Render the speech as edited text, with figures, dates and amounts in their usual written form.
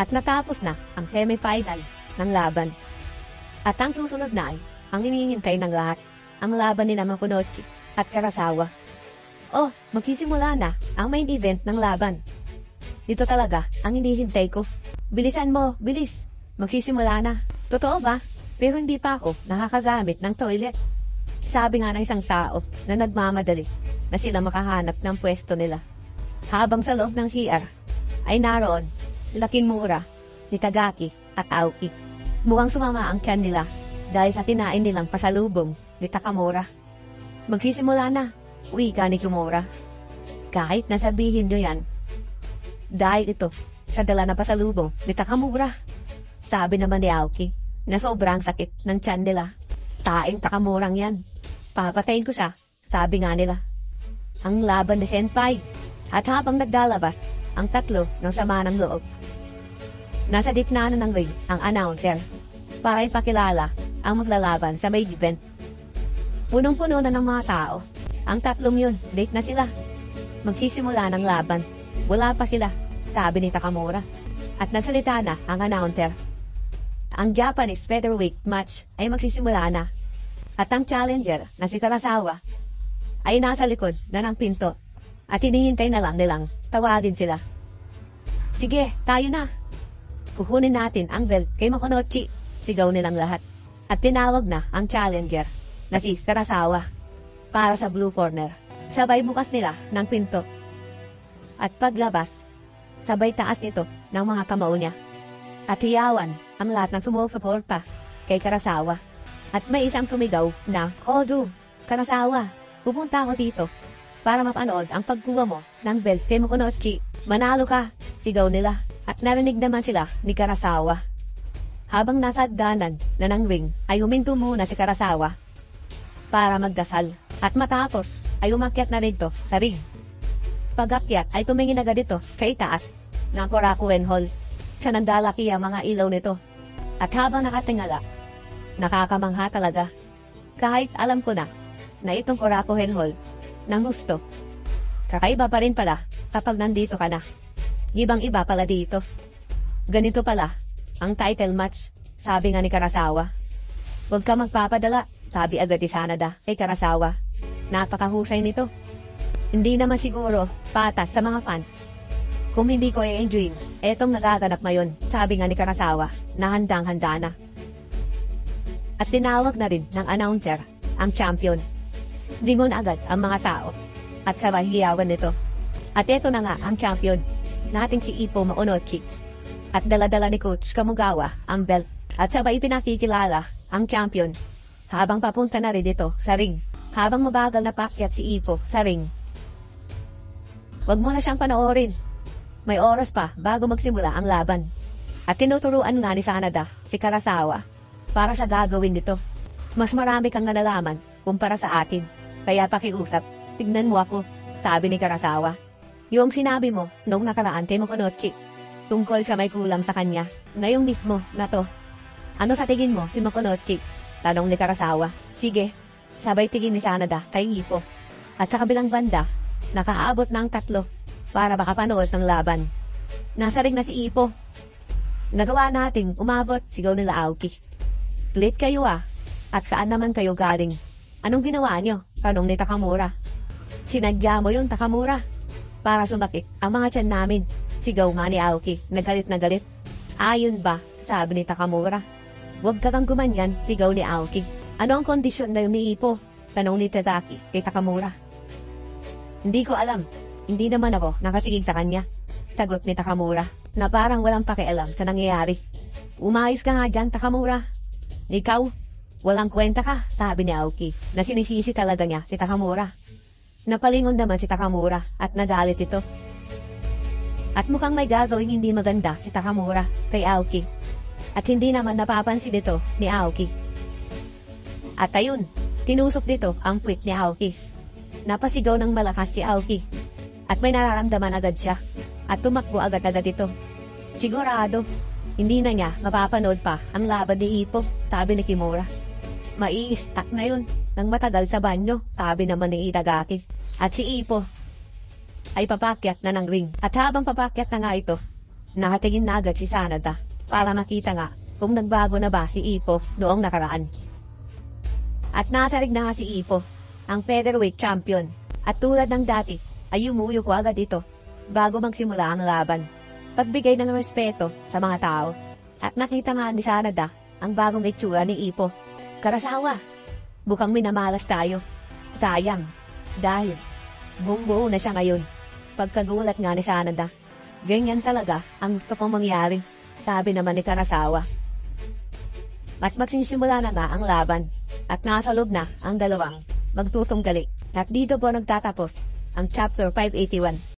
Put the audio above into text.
At natapos na ang semifinal ng laban. At ang susunod na ay ang hinihintay ng lahat, ang laban ni Makunochi at Karasawa. Oh, magsisimula na ang main event ng laban. Dito talaga ang hinihintay ko. Bilisan mo, bilis. Magsisimula na. Totoo ba? Pero hindi pa ako nakakagamit ng toilet. Sabi nga ng isang tao na nagmamadali na sila makahanap ng pwesto nila. Habang sa loob ng CR ay naroon Lakinmura, Nitagaki at Aoki. Mukhang sumama ang tiyan nila dahil sa tinain nilang pasalubong ni Takamura. Magsisimula na, wika ni Kimura. Kahit nasabihin nyo yan, dahil ito sa dala na pasalubong ni Takamura. Sabi naman ni Aoki na sobrang sakit ng tiyan nila. Taing Takamurang yan. Papatayin ko siya, sabi nga nila. Ang laban ni Senpai. At habang naglalabas ang tatlo ng sama ng loob, nasa gitna na ng ring ang announcer para ipakilala ang maglalaban sa main event. Punong-puno na ng mga tao. Ang tatlong yun, date na sila. Magsisimula ng laban. Wala pa sila, sabi ni Takamura. At nagsalita na ang announcer. Ang Japanese featherweight match ay magsisimula na. At ang challenger na si Karasawa ay nasa likod na ng pinto. At hinihintay na lang nilang tawagin sila. Sige, tayo na. Kukunin natin ang belt kay Makunochi, sigaw nilang lahat. At tinawag na ang challenger na si Karasawa para sa blue corner. Sabay bukas nila ng pinto. At paglabas, sabay taas nito ng mga kamao niya. At hiyawan ang lahat ng sumusuporta kay Karasawa. At may isang sumigaw na, Kodu, Karasawa, pupunta ako dito para mapanood ang pagkuha mo ng belt kay Makunochi. Manalo ka, sigaw nila. At narinig naman sila ni Karasawa. Habang nasa hagdanan na ng ring ay huminto muna si Karasawa para magdasal. At matapos ay umakyat na rito sa ring. Pag-akyat ay tumingin agad dito sa itaas ng Korakuen Hall. Sa nandalaki ang mga ilaw nito. At habang nakatingala, nakakamangha talaga. Kahit alam ko na itong Korakuen Hall ng gusto. Kakaiba pa rin pala kapag nandito ka na. Ibang-iba pala dito. Ganito pala ang title match, sabi nga ni Karasawa. Huwag ka magpapadala, sabi agad ni Sanada kay Karasawa. Napakahusay nito. Hindi naman siguro patas sa mga fans. Kung hindi ko i-enjoy, etong nagaganap ngayon, sabi nga ni Karasawa na handang-handa na. At tinawag na rin ng announcer ang champion. Dingon agad ang mga tao at sabay hiyawan nito. At eto na nga ang champion, nating si Ippo Makunochi. At dala-dala ni Coach Kamugawa ang belt at sabay pinakikilala ang champion habang papunta na rin dito sa ring. Habang mabagal na paakyat si Ippo sa ring. Huwag mo na siyang panoorin. May oras pa bago magsimula ang laban. At tinuturuan nga ni Sanada si Karasawa para sa gagawin nito. Mas marami kang nalalaman kumpara sa atin. Kaya pakiusap, tignan mo ako, sabi ni Karasawa. Yung sinabi mo noong nakaraan kay Makunochi tungkol sa may kulang sa kanya na yung mismo na to. Ano sa tingin mo si Makunochi? Tanong ni Karasawa. Sige, sabay tingin ni Sanada kay Ippo. At sa kabilang banda, nakaabot ng tatlo para makapanood ng laban. Nasa ring na si Ippo. Nagawa nating umabot, sigaw nila Aoki. Late kayo ah. At saan naman kayo galing? Anong ginawa nyo? Tanong ni Takamura. Sinadya mo yun, Takamura. Para sumakit ang mga tiyan namin. Sigaw nga ni Aoki, nagalit na galit. Ayun ba? Sabi ni Takamura. Huwag ka kang gumanyan, sigaw ni Aoki. Ano ang kondisyon na yun ni Ippo? Tanong ni Tadaki kay Takamura. Hindi ko alam. Hindi naman ako nakatingin sa kanya. Sagot ni Takamura na parang walang pakialam sa nangyayari. Umayos ka nga dyan, Takamura. Ikaw, walang kwenta ka, sabi ni Aoki na sinisisi talaga niya si Takamura. Napalingon naman si Takamura at nagalit ito. At mukhang may gagawing hindi maganda si Takamura kay Aoki. At hindi naman napapansin ito ni Aoki. At ayun, tinusok dito ang puwit ni Aoki. Napasigaw ng malakas si Aoki. At may nararamdaman agad siya. At tumakbo agad-agad ito. Sigurado, hindi na niya mapapanood pa ang laban ni Ippo, sabi ni Kimura. Mai-stuck na yun nang matagal sa banyo, sabi naman ni Itagaki. At si Ippo ay papakyat na ng ring. At habang papakyat na nga ito, Nakatingin na agad si Sanada para makita nga kung nagbago na ba si Ipo noong nakaraan. At nasarig na nga si Ipo, ang featherweight champion. At tulad ng dati, ay umuyo ko agad ito bago magsimula ang laban. Pagbigay ng respeto sa mga tao. At nakita nga ni Sanada ang bagong itsura ni Ipo. Karasawa, bukang minamalas tayo. Sayang, dahil buong-buo na siya ngayon. Pagkagulat nga ni Sanada, ganyan talaga ang gusto kong mangyari, sabi naman ni Karasawa. At magsisimula na nga ang laban. At nasa loob na ang dalawang magtutunggali. At dito po nagtatapos ang Chapter 581